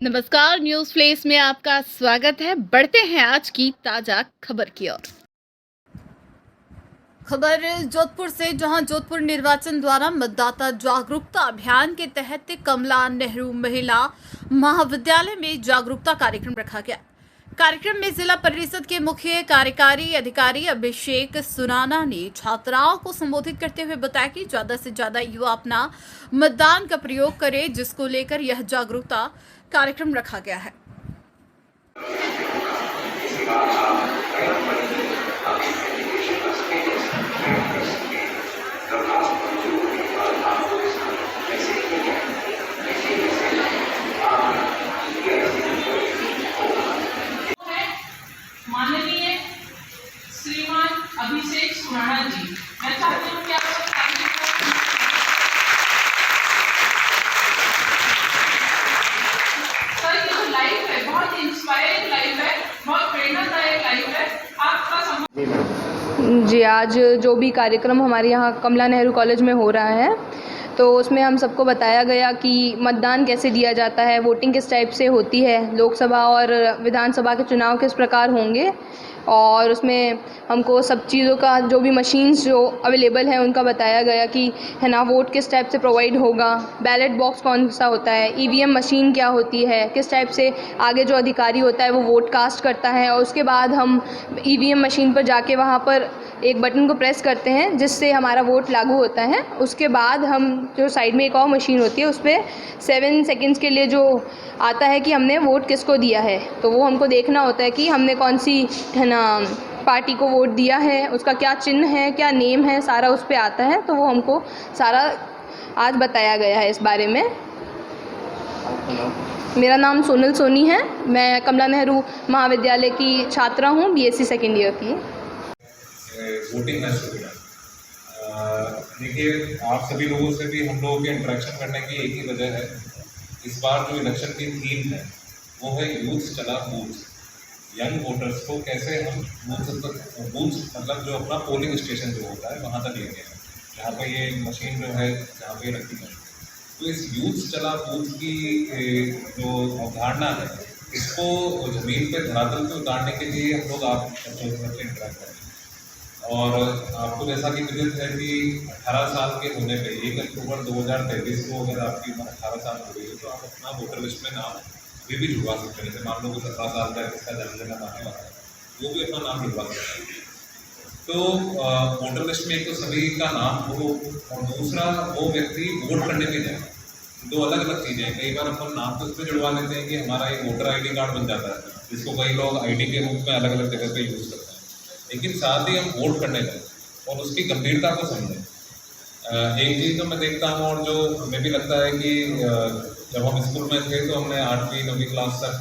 नमस्कार, news flesh में आपका स्वागत है। बढ़ते हैं आज की ताज़ा खबर की ओर। खबर जोधपुर से, जहां जोधपुर निर्वाचन द्वारा मतदाता जागरूकता अभियान के तहत कमला नेहरू महिला महाविद्यालय में जागरूकता कार्यक्रम रखा गया। कार्यक्रम में जिला परिषद के मुख्य कार्यकारी अधिकारी अभिषेक सुराना ने छात्राओं को संबोधित करते हुए बताया कि ज्यादा से ज्यादा युवा अपना मतदान का प्रयोग करें, जिसको लेकर यह जागरूकता कार्यक्रम रखा गया है। माननीय श्रीमान अभिषेक सुराना जी, मैं चाहती हूँ कि आप सब सर, ये जो लाइव है बहुत इंस्पायरिंग लाइव है, बहुत प्रेरणादायक लाइव है। आपका जी, आज जो भी कार्यक्रम हमारे यहाँ कमला नेहरू कॉलेज में हो रहा है, तो उसमें हम सबको बताया गया कि मतदान कैसे दिया जाता है, वोटिंग किस टाइप से होती है, लोकसभा और विधानसभा के चुनाव किस प्रकार होंगे, और उसमें हमको सब चीज़ों का जो भी मशीन्स जो अवेलेबल हैं उनका बताया गया कि है ना, वोट किस टाइप से प्रोवाइड होगा, बैलेट बॉक्स कौन सा होता है, ईवीएम मशीन क्या होती है, किस टाइप से आगे जो अधिकारी होता है वो वोट कास्ट करता है, और उसके बाद हम ईवीएम मशीन पर जाके वहाँ पर एक बटन को प्रेस करते हैं जिससे हमारा वोट लागू होता है। उसके बाद हम जो साइड में एक और मशीन होती है उस पर 7 सेकंड्स के लिए जो आता है कि हमने वोट किसको दिया है, तो वो हमको देखना होता है कि हमने कौन सी है ना पार्टी को वोट दिया है, उसका क्या चिन्ह है, क्या नेम है, सारा उस पर आता है। तो वो हमको सारा आज बताया गया है इस बारे में। मेरा नाम सोनल सोनी है, मैं कमला नेहरू महाविद्यालय की छात्रा हूँ, बीएससी सेकेंड ईयर की। वोटिंग मैच हो गया। देखिए, आप सभी लोगों से भी हम लोगों के इंटरेक्शन करने की एक ही वजह है। इस बार जो इलेक्शन की थीम है वो है यूथ चला बूथ। यंग वोटर्स को कैसे हम बूथ मतलब जो अपना पोलिंग स्टेशन जो होता है वहाँ तक लेके हैं, जहाँ पर ये मशीन जो है जहाँ पे रखी है। तो इस यूथ चला बूथ की जो अवधारणा है, इसको ज़मीन पे धरातल पे उतारने के लिए हम लोग आप इंटरेक्ट करें। और आपको जैसा कि विदित है कि 18 साल के होने पे 1 अक्टूबर 2023 को अगर आपकी उम्र 18 साल हो गई है तो आप अपना वोटर लिस्ट में नाम अभी भी जुड़वा सकते हैं। जैसे मान लो कि 17 साल का जिसका जन्मदिन आने वाला है वो भी अपना नाम जुड़वा सकते हैं। तो वोटर लिस्ट में एक तो सभी का नाम हो, और दूसरा वो व्यक्ति वोट करने भी जाए। दो अलग अलग चीज़ें हैं। कई बार अपन नाम तो उसमें जुड़वा लेते हैं कि हमारा एक वोटर ID कार्ड बन जाता है, जिसको कई लोग ID के रूप में अलग अलग जगह पे यूज़ करते हैं। लेकिन साथ ही हम वोट करने जाएं और उसकी गंभीरता को समझें। एक चीज़ तो मैं देखता हूँ और जो हमें भी लगता है कि जब हम स्कूल में थे तो हमने 8वीं 9वीं क्लास तक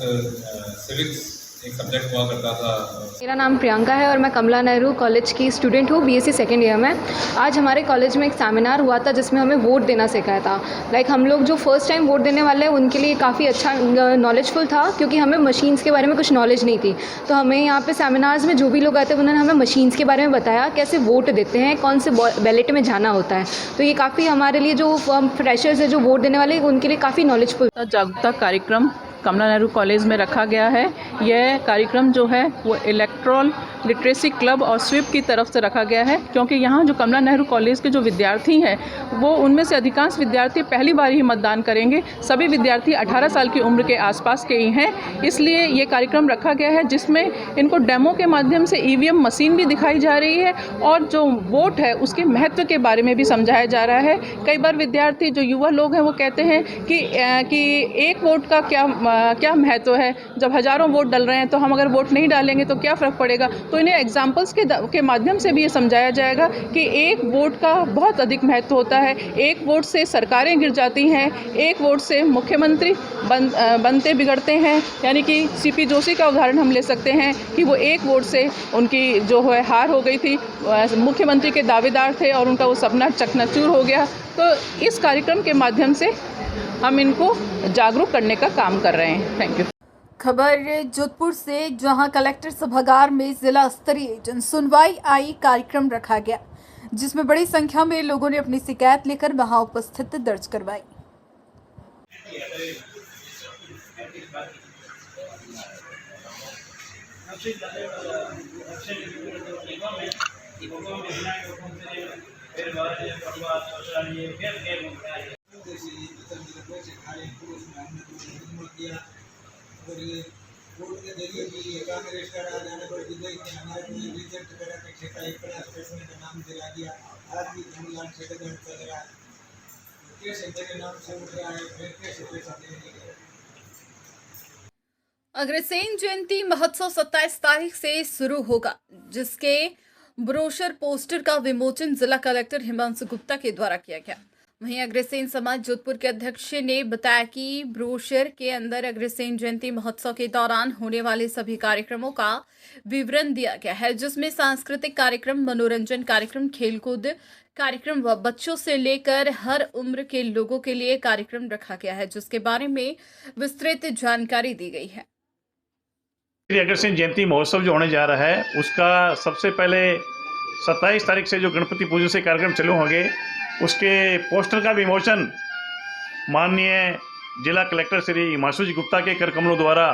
सिविक्स एक सब्जेक्ट हुआ करता था। मेरा नाम प्रियंका है और मैं कमला नेहरू कॉलेज की स्टूडेंट हूँ, बीएससी सेकेंड ईयर में। आज हमारे कॉलेज में एक सेमिनार हुआ था जिसमें हमें वोट देना सिखाया था। हम लोग जो फर्स्ट टाइम वोट देने वाले हैं उनके लिए काफ़ी अच्छा नॉलेजफुल था, क्योंकि हमें मशीन्स के बारे में कुछ नॉलेज नहीं थी। तो हमें यहाँ पे सेमिनार्स में जो भी लोग आए थे उन्होंने हमें मशीन्स के बारे में बताया, कैसे वोट देते हैं, कौन से बैलेट में जाना होता है। तो ये काफ़ी हमारे लिए जो फ्रेशर्स है जो वोट देने वाले उनके लिए काफ़ी नॉलेजफुल जागरूकता कार्यक्रम कमला नेहरू कॉलेज में रखा गया है। यह कार्यक्रम जो है वो इलेक्ट्रल लिटरेसी क्लब और स्वीप की तरफ से रखा गया है, क्योंकि यहाँ जो कमला नेहरू कॉलेज के जो विद्यार्थी हैं वो उनमें से अधिकांश विद्यार्थी पहली बार ही मतदान करेंगे। सभी विद्यार्थी 18 साल की उम्र के आसपास के ही हैं, इसलिए ये कार्यक्रम रखा गया है जिसमें इनको डेमो के माध्यम से ईवीएम मशीन भी दिखाई जा रही है और जो वोट है उसके महत्व के बारे में भी समझाया जा रहा है। कई बार विद्यार्थी जो युवा लोग हैं वो कहते हैं कि एक वोट का क्या महत्व है, जब हज़ारों वोट डल रहे हैं तो हम अगर वोट नहीं डालेंगे तो क्या फ़र्क पड़ेगा। तो इन्हें एग्जाम्पल्स के माध्यम से भी ये समझाया जाएगा कि एक वोट का बहुत अधिक महत्व होता है। एक वोट से सरकारें गिर जाती हैं, एक वोट से मुख्यमंत्री बनते बिगड़ते हैं। यानी कि सीपी जोशी का उदाहरण हम ले सकते हैं कि वो एक वोट से उनकी जो है हार हो गई थी, मुख्यमंत्री के दावेदार थे और उनका वो सपना चकनाचूर हो गया। तो इस कार्यक्रम के माध्यम से हम इनको जागरूक करने का काम कर रहे हैं। Thank you. खबर जोधपुर से, जहां कलेक्टर सभागार में जिला स्तरीय जन सुनवाई आई कार्यक्रम रखा गया, जिसमें बड़ी संख्या में लोगों ने अपनी शिकायत लेकर वहां उपस्थित दर्ज करवाई। और ये कोर्ट के जरिए भी एकाग्रेश करा जाने पर विजय के अनाज में रिजेक्ट करा के ठेका एक बड़ा स्टेशन का नाम दिला दिया। आज भी धूमधाम से कदम चल रहा है। कैसे मेरे नाम से उठ रहा है, फिर कैसे पैसा देंगे। अग्रसेन जयंती महोत्सव 27 तारीख से शुरू होगा, जिसके ब्रोशर पोस्टर का विमोचन जिला कलेक्टर हिमांशु गुप्ता के द्वारा किया गया। वहीं अग्रसेन समाज जोधपुर के अध्यक्ष ने बताया कि ब्रोशर के अंदर अग्रसेन जयंती महोत्सव के दौरान होने वाले सभी कार्यक्रमों का विवरण दिया गया है, जिसमें सांस्कृतिक कार्यक्रम, मनोरंजन कार्यक्रम, खेलकूद कार्यक्रम व बच्चों से लेकर हर उम्र के लोगों के लिए कार्यक्रम रखा गया है, जिसके बारे में विस्तृत जानकारी दी गई है। श्री अग्रसेन जयंती महोत्सव जो होने जा रहा है, उसका सबसे पहले 27 तारीख से जो गणपति पूजन से कार्यक्रम चालू होंगे, उसके पोस्टर का विमोचन माननीय जिला कलेक्टर श्री हिमांशु जी गुप्ता के कर कमलों द्वारा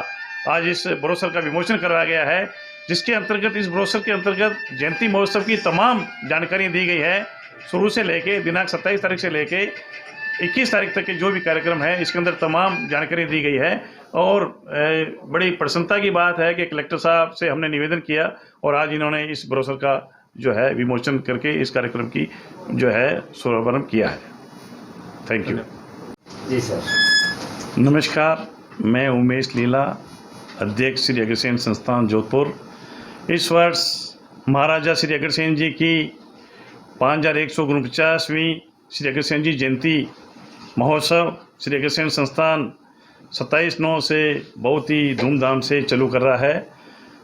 आज इस ब्रोशर का विमोचन करवाया गया है, जिसके अंतर्गत इस ब्रोशर के अंतर्गत जयंती महोत्सव की तमाम जानकारी दी गई है। शुरू से लेके दिनांक 27 तारीख से लेके 21 तारीख तक के जो भी कार्यक्रम है, इसके अंदर तमाम जानकारी दी गई है। और बड़ी प्रसन्नता की बात है कि कलेक्टर साहब से हमने निवेदन किया और आज इन्होंने इस ब्रोशर का जो है विमोचन करके इस कार्यक्रम की जो है शुभारंभ किया है। थैंक यू जी सर। नमस्कार, मैं उमेश लीला, अध्यक्ष श्री अग्रसेन संस्थान जोधपुर। इस वर्ष महाराजा श्री अग्रसेन जी की 5149वीं श्री अग्रसेन जी जयंती महोत्सव श्री अग्रसेन संस्थान 27/9 से बहुत ही धूमधाम से चालू कर रहा है।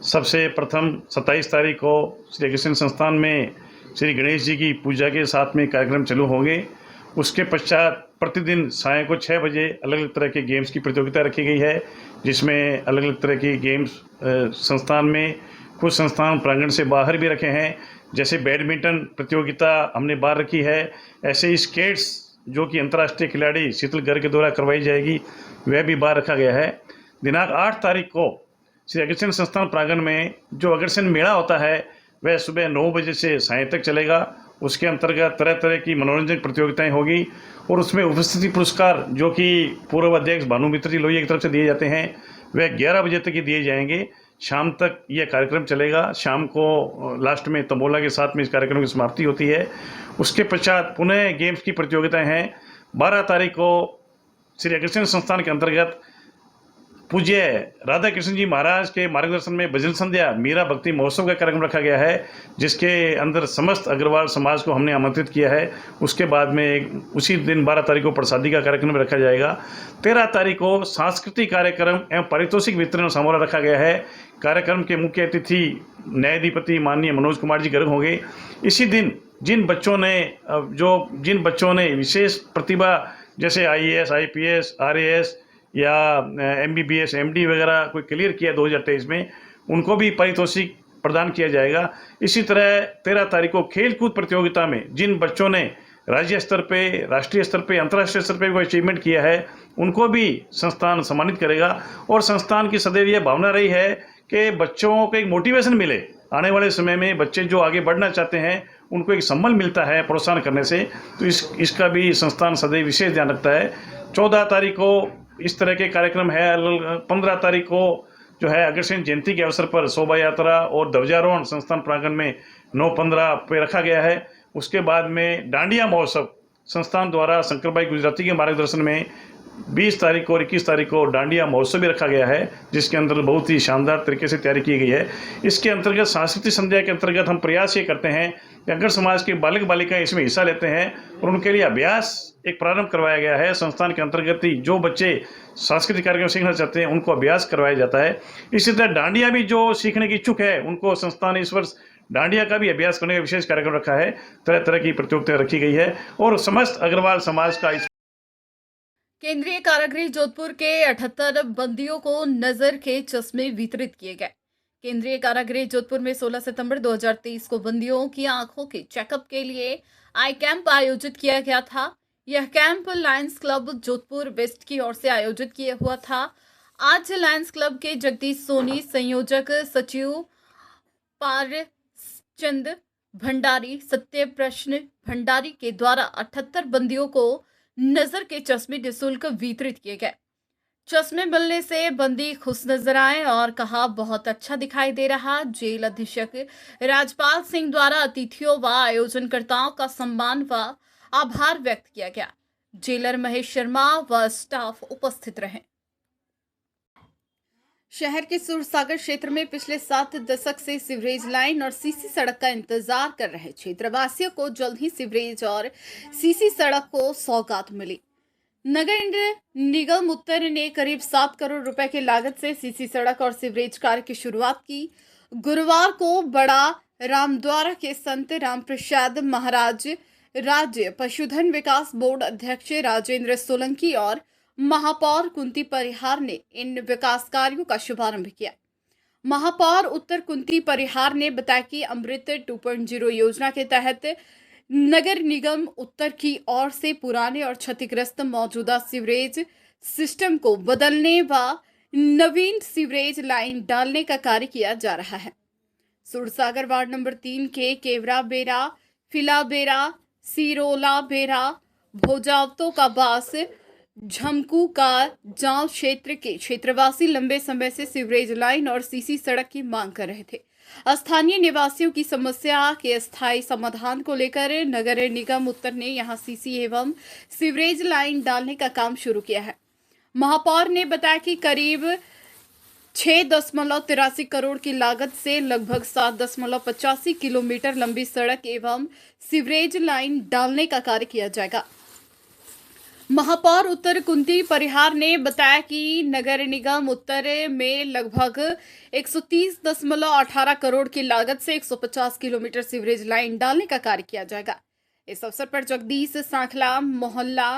सबसे प्रथम 27 तारीख को श्री अग्रसेन संस्थान में श्री गणेश जी की पूजा के साथ में कार्यक्रम चालू होंगे। उसके पश्चात प्रतिदिन सायं को 6 बजे अलग अलग तरह के गेम्स की प्रतियोगिता रखी गई है, जिसमें अलग अलग तरह की गेम्स संस्थान में, कुछ संस्थान प्रांगण से बाहर भी रखे हैं। जैसे बैडमिंटन प्रतियोगिता हमने बाहर रखी है, ऐसे ही स्केट्स जो कि अंतर्राष्ट्रीय खिलाड़ी शीतलगढ़ के द्वारा करवाई जाएगी, वह भी बाहर रखा गया है। दिनांक 8 तारीख को श्री अग्रसेन संस्थान प्रांगण में जो अग्रसेन मेला होता है, वह सुबह 9 बजे से सायं तक चलेगा। उसके अंतर्गत तरह तरह की मनोरंजन प्रतियोगिताएं होगी और उसमें उपस्थिति पुरस्कार जो कि पूर्व अध्यक्ष भानु मित्र जी लोहिया की तरफ से दिए जाते हैं, वह 11 बजे तक ही दिए जाएंगे। शाम तक यह कार्यक्रम चलेगा। शाम को लास्ट में तंबोला के साथ में इस कार्यक्रम की समाप्ति होती है। उसके पश्चात पुनः गेम्स की प्रतियोगिताएं हैं। 12 तारीख को श्री अग्रसेन संस्थान के अंतर्गत पूज्य राधा कृष्ण जी महाराज के मार्गदर्शन में भजन संध्या मीरा भक्ति महोत्सव का कार्यक्रम रखा गया है, जिसके अंदर समस्त अग्रवाल समाज को हमने आमंत्रित किया है। उसके बाद में उसी दिन 12 तारीख को प्रसादी का कार्यक्रम रखा जाएगा। 13 तारीख को सांस्कृतिक कार्यक्रम एवं पारितोषिक वितरण समारोह रखा गया है। कार्यक्रम के मुख्य अतिथि न्यायाधिपति माननीय मनोज कुमार जी गर्ग होंगे। इसी दिन जिन बच्चों ने विशेष प्रतिभा जैसे IAS, IPS, RAS या MBBS, MD वगैरह कोई क्लियर किया 2023 में, उनको भी पारितोषिक प्रदान किया जाएगा। इसी तरह 13 तारीख को खेल कूद प्रतियोगिता में जिन बच्चों ने राज्य स्तर पे, राष्ट्रीय स्तर पे, अंतर्राष्ट्रीय स्तर पे कोई अचीवमेंट किया है, उनको भी संस्थान सम्मानित करेगा। और संस्थान की सदैव यह भावना रही है कि बच्चों को एक मोटिवेशन मिले। आने वाले समय में बच्चे जो आगे बढ़ना चाहते हैं, उनको एक संबल मिलता है प्रोत्साहन करने से, तो इसका भी संस्थान सदैव विशेष ध्यान रखता है। 14 तारीख को इस तरह के कार्यक्रम है। 15 तारीख को जो है अग्रसेन जयंती के अवसर पर शोभा यात्रा और ध्वजारोहण संस्थान प्रांगण में 9-15 पे रखा गया है। उसके बाद में डांडिया महोत्सव संस्थान द्वारा शंकर भाई गुजराती के मार्गदर्शन में 20 तारीख को और 21 तारीख को डांडिया महोत्सव भी रखा गया है, जिसके अंदर बहुत ही शानदार तरीके से तैयारी की गई है। इसके अंतर्गत सांस्कृतिक संध्या के अंतर्गत हम प्रयास ये करते हैं कि अगर समाज के बालक बालिकाएं इसमें हिस्सा लेते हैं और उनके लिए अभ्यास एक प्रारंभ करवाया गया है। संस्थान के अंतर्गत ही जो बच्चे सांस्कृतिक कार्यक्रम सीखना चाहते हैं, उनको अभ्यास करवाया जाता है। इसी तरह डांडिया भी जो सीखने की इच्छुक है, उनको संस्थान इस वर्ष डांडिया का भी अभ्यास करने का विशेष कार्यक्रम रखा है। तरह तरह की प्रतियोगिताएं रखी गई है और समस्त अग्रवाल समाज का केंद्रीय कारागृह जोधपुर के 78 बंदियों को नजर के चश्मे वितरित किए गए। केंद्रीय कारागृह जोधपुर में 16 सितंबर 2023 को बंदियों की आंखों के चेकअप के लिए आई कैंप आयोजित किया गया था। यह camp Lions Club Jodhpur west की ओर से आयोजित किया हुआ था। आज लायंस क्लब के जगदीश सोनी, संयोजक सचिव पारचंद भंडारी, सत्य प्रश्न भंडारी के द्वारा 78 बंदियों को नजर के चश्मे निःशुल्क वितरित किए गए। चश्मे मिलने से बंदी खुश नजर आए और कहा, बहुत अच्छा दिखाई दे रहा। जेल अधीक्षक राजपाल सिंह द्वारा अतिथियों व आयोजनकर्ताओं का सम्मान व आभार व्यक्त किया गया। जेलर महेश शर्मा व स्टाफ उपस्थित रहे। शहर के सूरसागर क्षेत्र में पिछले 7 दशक से सीवरेज लाइन और सीसी सड़क का इंतजार कर रहे क्षेत्रवासियों को जल्द ही सीवरेज और सीसी सड़क को सौगात मिली। नगर निगम उत्तर ने करीब 7 करोड़ रुपए की लागत से सीसी सड़क और सीवरेज कार्य की शुरुआत की। गुरुवार को बड़ा रामद्वारा के संत रामप्रसाद महाराज, राज्य पशुधन विकास बोर्ड अध्यक्ष राजेंद्र सोलंकी और महापौर कुंती परिहार ने इन विकास कार्यों का शुभारंभ किया। महापौर उत्तर कुंती परिहार ने बताया कि अमृत 2.0 योजना के तहत नगर निगम उत्तर की ओर से पुराने और क्षतिग्रस्त मौजूदा सीवरेज सिस्टम को बदलने व नवीन सीवरेज लाइन डालने का कार्य किया जा रहा है। सूरसागर वार्ड नंबर 3 के केवरा बेरा, फिला बेरा, सिरोला बेरा, भोजावतो का बास, झमकू का जांव क्षेत्र के क्षेत्रवासी लंबे समय से सीवरेज लाइन और सीसी सड़क की मांग कर रहे थे। स्थानीय निवासियों की समस्या के स्थायी समाधान को लेकर नगर निगम उत्तर ने यहां सीसी एवं सीवरेज लाइन डालने का काम शुरू किया है। महापौर ने बताया कि करीब 6.83 करोड़ की लागत से लगभग 7.85 किलोमीटर लंबी सड़क एवं सीवरेज लाइन डालने का कार्य किया जाएगा। महापौर उत्तर कुंती परिहार ने बताया कि नगर निगम उत्तर में लगभग 130.18 करोड़ की लागत से 150 किलोमीटर सीवरेज लाइन डालने का कार्य किया जाएगा। इस अवसर पर जगदीश सांखला मोहल्ला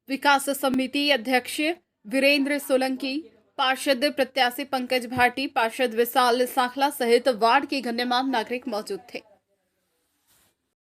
विकास समिति अध्यक्ष वीरेंद्र सोलंकी, पार्षद प्रत्याशी पंकज भाटी, पार्षद विशाल सांखला सहित वार्ड के गण्यमान्य नागरिक मौजूद थे।